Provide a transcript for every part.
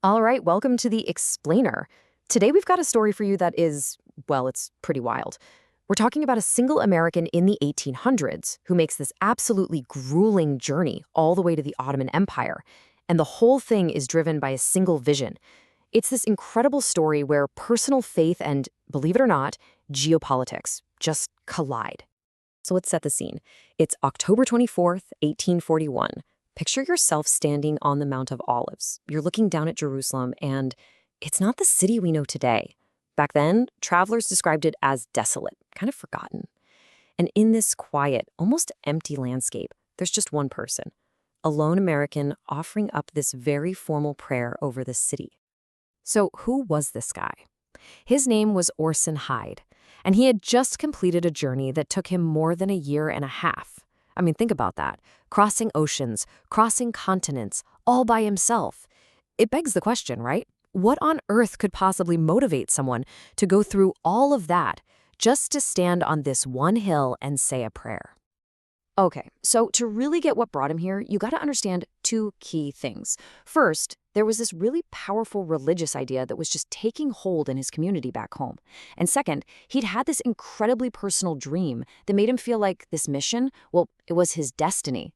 All right, welcome to the Explainer. Today we've got a story for you that is, well, it's pretty wild. We're talking about a single American in the 1800s who makes this absolutely grueling journey all the way to the Ottoman Empire. And the whole thing is driven by a single vision. It's this incredible story where personal faith and, believe it or not, geopolitics just collide. So let's set the scene. It's October 24th, 1841. Picture yourself standing on the Mount of Olives. You're looking down at Jerusalem, and it's not the city we know today. Back then, travelers described it as desolate, kind of forgotten. And in this quiet, almost empty landscape, there's just one person, a lone American offering up this very formal prayer over the city. So who was this guy? His name was Orson Hyde, and he had just completed a journey that took him more than a year and a half. I mean, think about that. Crossing oceans, crossing continents, all by himself. It begs the question, right? What on earth could possibly motivate someone to go through all of that just to stand on this one hill and say a prayer? Okay, so to really get what brought him here, you got to understand two key things. First, there was this really powerful religious idea that was just taking hold in his community back home. And second, he'd had this incredibly personal dream that made him feel like this mission, well, it was his destiny.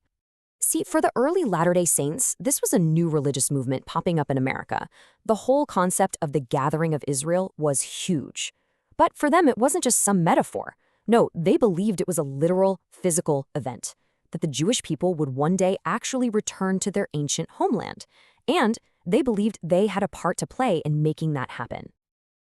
See, for the early Latter-day Saints, this was a new religious movement popping up in America. The whole concept of the gathering of Israel was huge. But for them, it wasn't just some metaphor. No, they believed it was a literal, physical event, that the Jewish people would one day actually return to their ancient homeland. And they believed they had a part to play in making that happen.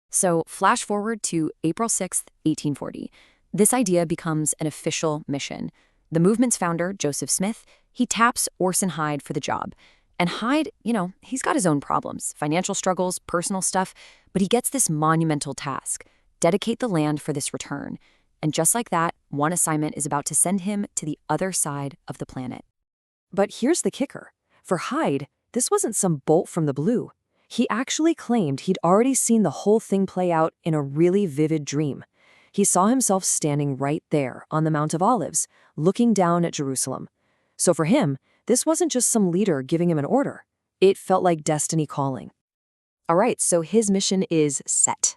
So flash forward to April 6th, 1840. This idea becomes an official mission. The movement's founder, Joseph Smith, he taps Orson Hyde for the job. And Hyde, he's got his own problems, financial struggles, personal stuff, but he gets this monumental task: dedicate the land for this return. And just like that, one assignment is about to send him to the other side of the planet. But here's the kicker. For Hyde, this wasn't some bolt from the blue. He actually claimed he'd already seen the whole thing play out in a really vivid dream. He saw himself standing right there on the Mount of Olives, looking down at Jerusalem. So for him, this wasn't just some leader giving him an order. It felt like destiny calling. All right, so his mission is set.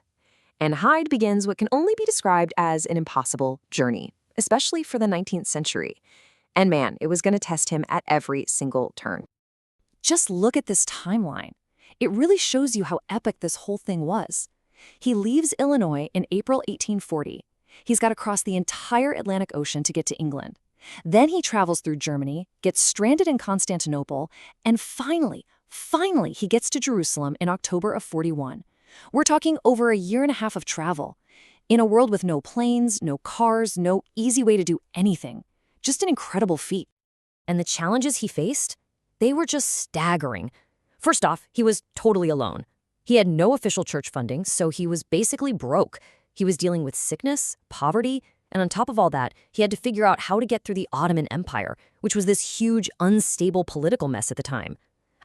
And Hyde begins what can only be described as an impossible journey, especially for the 19th century. And man, it was going to test him at every single turn. Just look at this timeline. It really shows you how epic this whole thing was. He leaves Illinois in April 1840. He's got to cross the entire Atlantic Ocean to get to England. Then he travels through Germany, gets stranded in Constantinople, and finally, he gets to Jerusalem in October of 41. We're talking over a year and a half of travel, in a world with no planes, no cars, no easy way to do anything. Just an incredible feat. And the challenges he faced? They were just staggering. First off, he was totally alone. He had no official church funding, so he was basically broke. He was dealing with sickness, poverty, and on top of all that, he had to figure out how to get through the Ottoman Empire, which was this huge, unstable political mess at the time.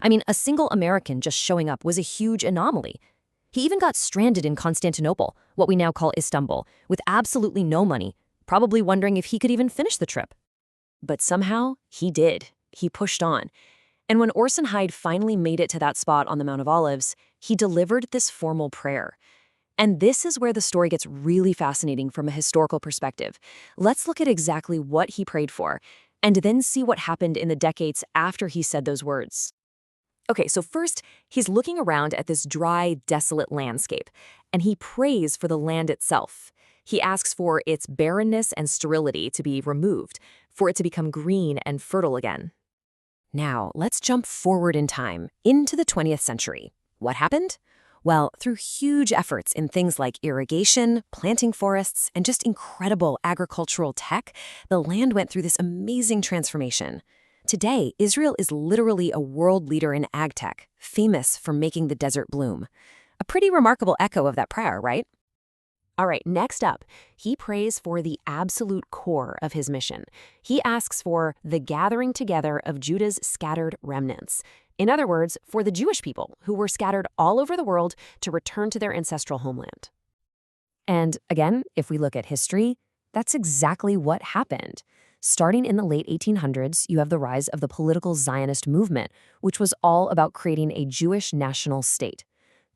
I mean, a single American just showing up was a huge anomaly. He even got stranded in Constantinople, what we now call Istanbul, with absolutely no money, probably wondering if he could even finish the trip. But somehow, he did. He pushed on. And when Orson Hyde finally made it to that spot on the Mount of Olives, he delivered this formal prayer. And this is where the story gets really fascinating from a historical perspective. Let's look at exactly what he prayed for, and then see what happened in the decades after he said those words. Okay, so first, he's looking around at this dry, desolate landscape, and he prays for the land itself. He asks for its barrenness and sterility to be removed, for it to become green and fertile again. Now, let's jump forward in time, into the 20th century. What happened? Well, through huge efforts in things like irrigation, planting forests, and just incredible agricultural tech, the land went through this amazing transformation. Today, Israel is literally a world leader in ag tech, famous for making the desert bloom. A pretty remarkable echo of that prayer, right? All right, next up, he prays for the absolute core of his mission. He asks for the gathering together of Judah's scattered remnants. In other words, for the Jewish people who were scattered all over the world to return to their ancestral homeland. And again, if we look at history, that's exactly what happened. Starting in the late 1800s, you have the rise of the political Zionist movement, which was all about creating a Jewish national state.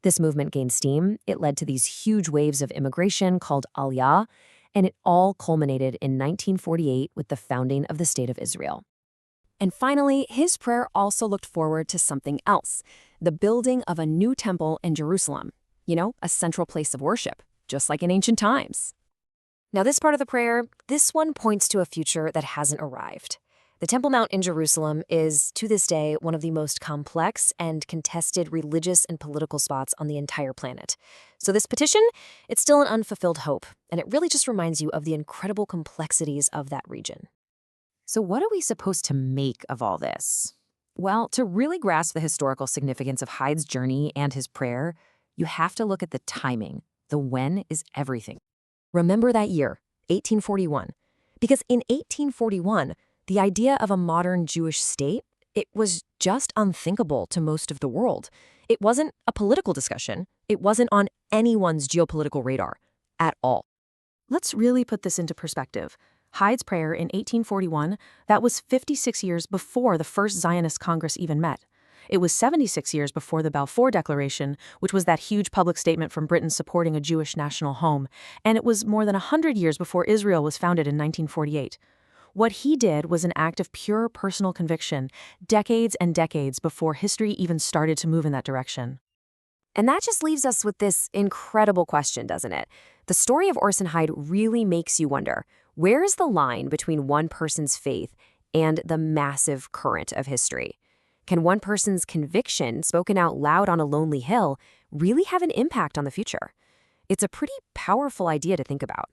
This movement gained steam, it led to these huge waves of immigration called Aliyah, and it all culminated in 1948 with the founding of the State of Israel. And finally, his prayer also looked forward to something else, the building of a new temple in Jerusalem. A central place of worship, just like in ancient times. Now, this part of the prayer, this one points to a future that hasn't arrived. The Temple Mount in Jerusalem is, to this day, one of the most complex and contested religious and political spots on the entire planet. So this petition, it's still an unfulfilled hope, and it really just reminds you of the incredible complexities of that region. So what are we supposed to make of all this? Well, to really grasp the historical significance of Hyde's journey and his prayer, you have to look at the timing. The when is everything. Remember that year, 1841. Because in 1841, the idea of a modern Jewish state, it was just unthinkable to most of the world. It wasn't a political discussion. It wasn't on anyone's geopolitical radar at all. Let's really put this into perspective. Hyde's prayer in 1841, that was 56 years before the first Zionist Congress even met. It was 76 years before the Balfour Declaration, which was that huge public statement from Britain supporting a Jewish national home, and it was more than 100 years before Israel was founded in 1948. What he did was an act of pure personal conviction, decades and decades before history even started to move in that direction. And that just leaves us with this incredible question, doesn't it? The story of Orson Hyde really makes you wonder, where is the line between one person's faith and the massive current of history? Can one person's conviction, spoken out loud on a lonely hill, really have an impact on the future? It's a pretty powerful idea to think about.